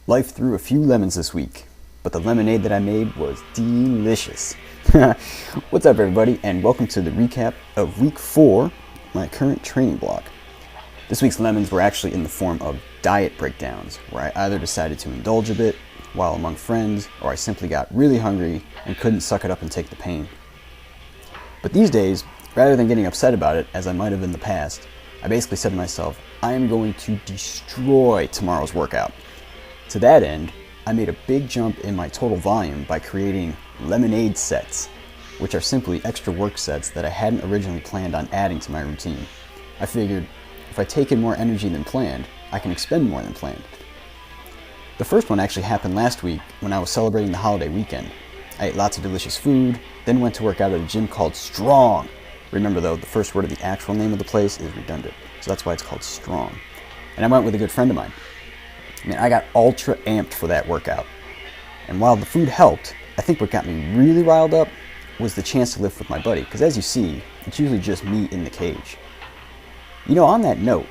Life threw a few lemons this week, but the lemonade that I made was delicious. What's up, everybody, and welcome to the recap of week 4, my current training block. This week's lemons were actually in the form of diet breakdowns, where I either decided to indulge a bit while among friends, or I simply got really hungry and couldn't suck it up and take the pain. But these days, rather than getting upset about it, as I might have in the past, I basically said to myself, I am going to destroy tomorrow's workout. To that end, I made a big jump in my total volume by creating lemonade sets, which are simply extra work sets that I hadn't originally planned on adding to my routine. I figured, if I take in more energy than planned, I can expend more than planned. The first one actually happened last week when I was celebrating the holiday weekend. I ate lots of delicious food, then went to work out at a gym called Strong. Remember though, the first word of the actual name of the place is redundant, so that's why it's called Strong. And I went with a good friend of mine. I got ultra amped for that workout. And while the food helped, I think what got me really riled up was the chance to lift with my buddy, because as you see, it's usually just me in the cage. On that note,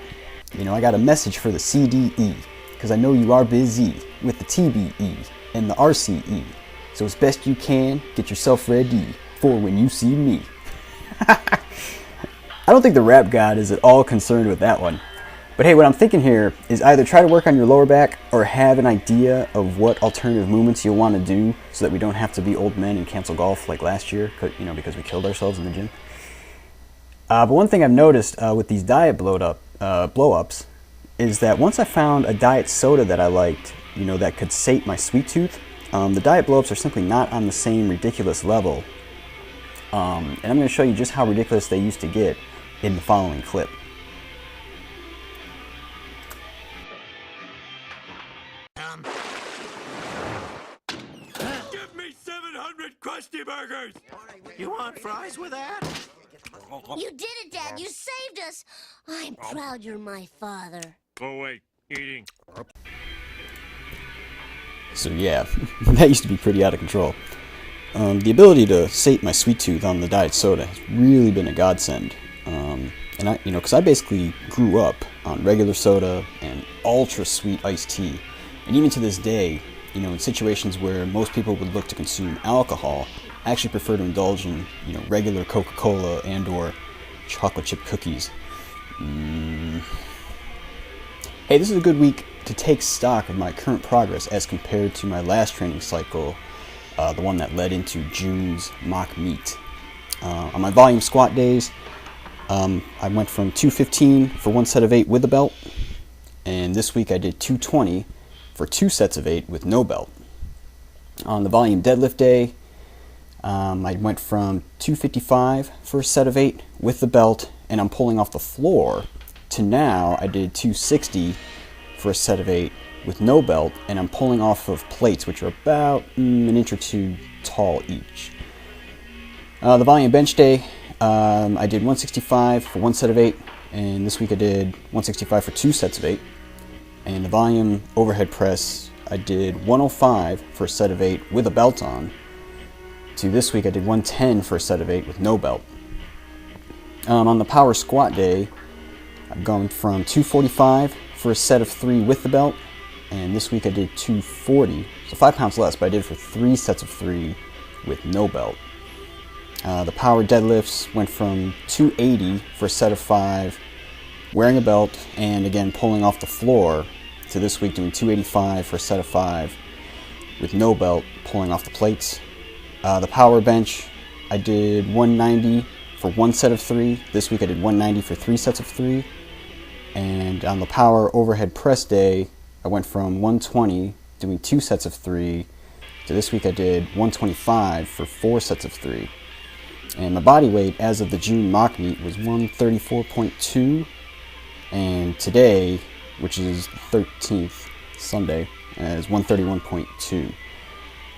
I got a message for the CDE, because I know you are busy with the TBE and the RCE. So as best you can, get yourself ready for when you see me. I don't think the rap god is at all concerned with that one. But hey, what I'm thinking here is either try to work on your lower back or have an idea of what alternative movements you'll want to do so that we don't have to be old men and cancel golf like last year, because we killed ourselves in the gym. But one thing I've noticed with these diet blow-ups is that once I found a diet soda that I liked, that could sate my sweet tooth, the diet blow-ups are simply not on the same ridiculous level. And I'm going to show you just how ridiculous they used to get in the following clip. Give me 700 Krusty Burgers! You want fries with that? You did it, Dad! You saved us! I'm proud you're my father. Oh wait, eating. So yeah, that used to be pretty out of control. The ability to sate my sweet tooth on the diet soda has really been a godsend. And I, because I basically grew up on regular soda and ultra sweet iced tea. And even to this day, in situations where most people would look to consume alcohol, I actually prefer to indulge in, regular Coca-Cola and or chocolate chip cookies. Hey, this is a good week to take stock of my current progress as compared to my last training cycle, the one that led into June's mock meet. On my volume squat days, I went from 215 for one set of 8 with a belt, and this week I did 220 for 2 sets of 8 with no belt. On the volume deadlift day, I went from 255 for a set of 8 with the belt, and I'm pulling off the floor, to now I did 260 for a set of 8 with no belt, and I'm pulling off of plates, which are about an inch or 2 tall each. The volume bench day, I did 165 for one set of 8, and this week I did 165 for 2 sets of 8. And the volume overhead press, I did 105 for a set of 8 with a belt on, to this week I did 110 for a set of 8 with no belt. On the power squat day, I'm going from 245 for a set of 3 with the belt, and this week I did 240, so 5 pounds less, but I did it for 3 sets of 3 with no belt. The power deadlifts went from 280 for a set of 5 wearing a belt and again pulling off the floor, to this week doing 285 for a set of 5 with no belt, pulling off the plates. The power bench, I did 190 for one set of 3. This week I did 190 for 3 sets of 3. And on the power overhead press day, I went from 120 doing 2 sets of 3 to this week I did 125 for 4 sets of 3. And my body weight as of the June mock meet was 134.2. And today, which is the 13th, Sunday, is 131.2.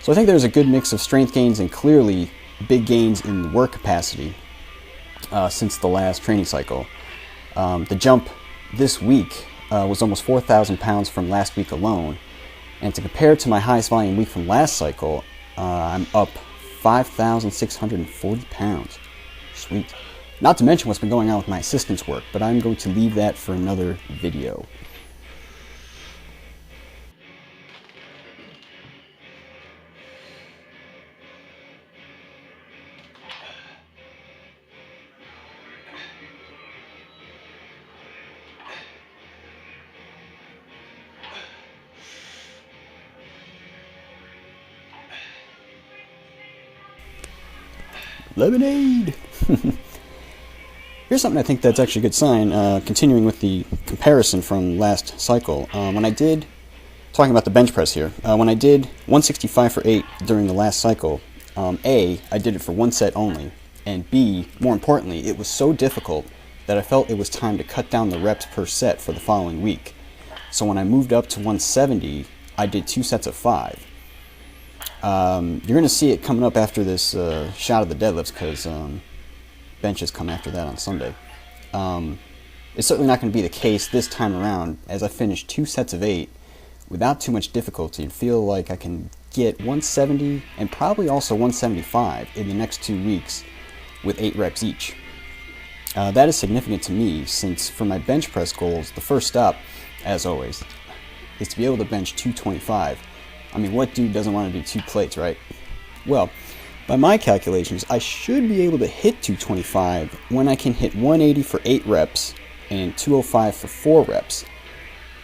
So I think there's a good mix of strength gains and clearly big gains in the work capacity since the last training cycle. The jump this week was almost 4,000 pounds from last week alone. And to compare to my highest volume week from last cycle, I'm up 5,640 pounds. Sweet. Not to mention what's been going on with my assistance work, but I'm going to leave that for another video. Lemonade! Here's something I think that's actually a good sign, continuing with the comparison from last cycle. Talking about the bench press here, when I did 165 for 8 during the last cycle, A, I did it for one set only, and B, more importantly, it was so difficult that I felt it was time to cut down the reps per set for the following week. So when I moved up to 170, I did 2 sets of 5. You're going to see it coming up after this shot of the deadlifts, because benches come after that on Sunday. It's certainly not going to be the case this time around, as I finished 2 sets of 8 without too much difficulty and feel like I can get 170 and probably also 175 in the next 2 weeks with 8 reps each. That is significant to me, since for my bench press goals, the first stop, as always, is to be able to bench 225. I mean, what dude doesn't want to do 2 plates, right? Well, by my calculations, I should be able to hit 225 when I can hit 180 for 8 reps and 205 for 4 reps.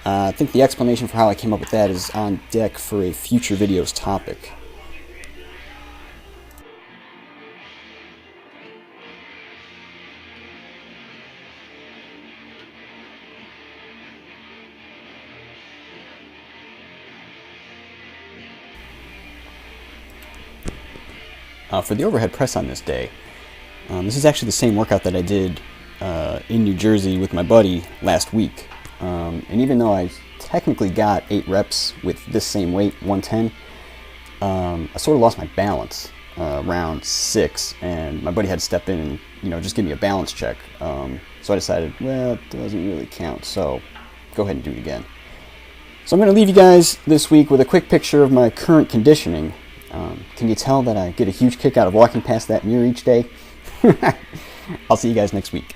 I think the explanation for how I came up with that is on deck for a future video's topic. For the overhead press on this day, this is actually the same workout that I did in New Jersey with my buddy last week. And even though I technically got 8 reps with this same weight, 110, I sort of lost my balance around 6, and my buddy had to step in and just give me a balance check. So I decided, well, it doesn't really count, so go ahead and do it again. So I'm going to leave you guys this week with a quick picture of my current conditioning. Can you tell that I get a huge kick out of walking past that mirror each day? I'll see you guys next week.